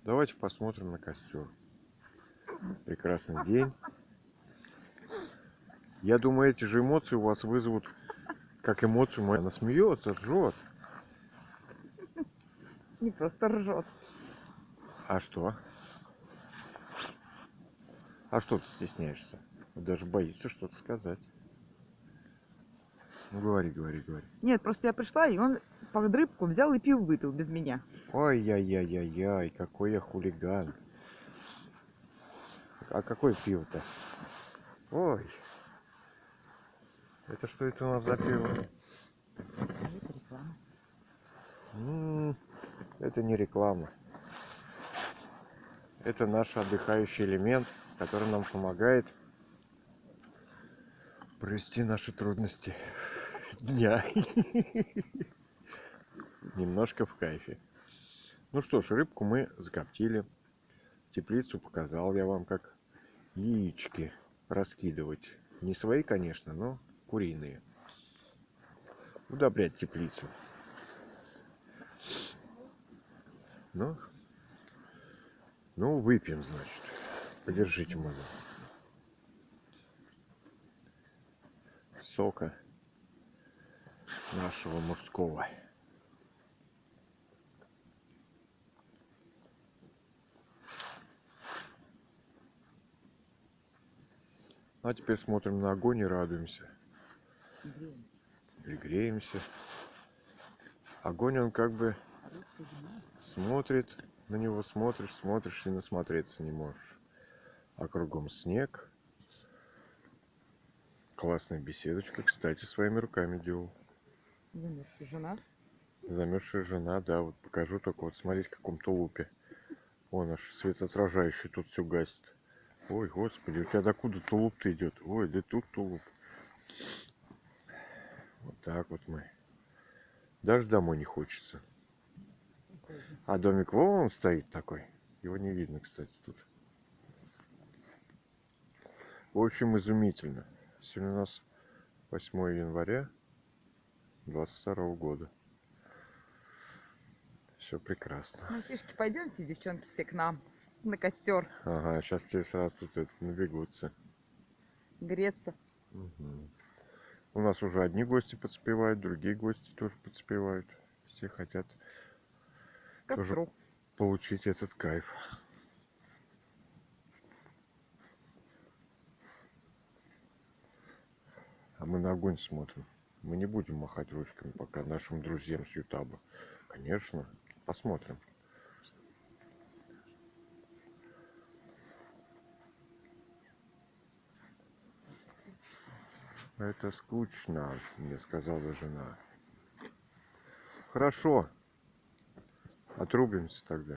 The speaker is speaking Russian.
Давайте посмотрим на костер. Прекрасный день. Я думаю, эти же эмоции у вас вызовут, как эмоцию моя. Она смеется, ржет. Не просто ржет. А что? А что ты стесняешься? Даже боишься что-то сказать. Ну говори, говори, говори. Нет, просто я пришла, и он под рыбку взял и пиво выпил без меня. Ой-яй-яй-яй-яй, какой я хулиган. А какое пиво-то? Ой. Это что это у нас за пиво? Это реклама. Это не реклама. Это наш отдыхающий элемент, который нам помогает провести наши трудности дня. Немножко в кайфе. Ну что ж, рыбку мы закоптили. Теплицу показал я вам, как яички раскидывать. Не свои, конечно, но куриные. Удобрять теплицу. Ну, выпьем, значит. Подержите мою. Сока нашего мужского. А теперь смотрим на огонь и радуемся. Или греемся. Огонь, он как бы смотрит, на него смотришь и насмотреться не можешь. А кругом снег. Классная беседочка, кстати, своими руками делал. Замерзшая жена. Замерзшая жена, да, вот покажу только, вот смотрите, в каком тулупе. Он аж светоотражающий тут все гасит. Ой, господи, у тебя докуда тулуп-то идет? Ой, да тут тулуп. Вот так вот мы. Даже домой не хочется. А домик вон стоит такой. Его не видно, кстати, тут. В общем, изумительно. Сегодня у нас 8 января 22 года. Все прекрасно. Мальчишки, пойдемте, девчонки, все к нам на костер Ага, сейчас тебе сразу тут это набегутся. греться. Угу. У нас уже одни гости подспевают, другие гости тоже подспевают. Все хотят тоже Костру. получить этот кайф. А мы на огонь смотрим. Мы не будем махать ручками пока нашим друзьям с Ютаба. Конечно, посмотрим. Это скучно, мне сказала жена. Хорошо. Отрубимся тогда.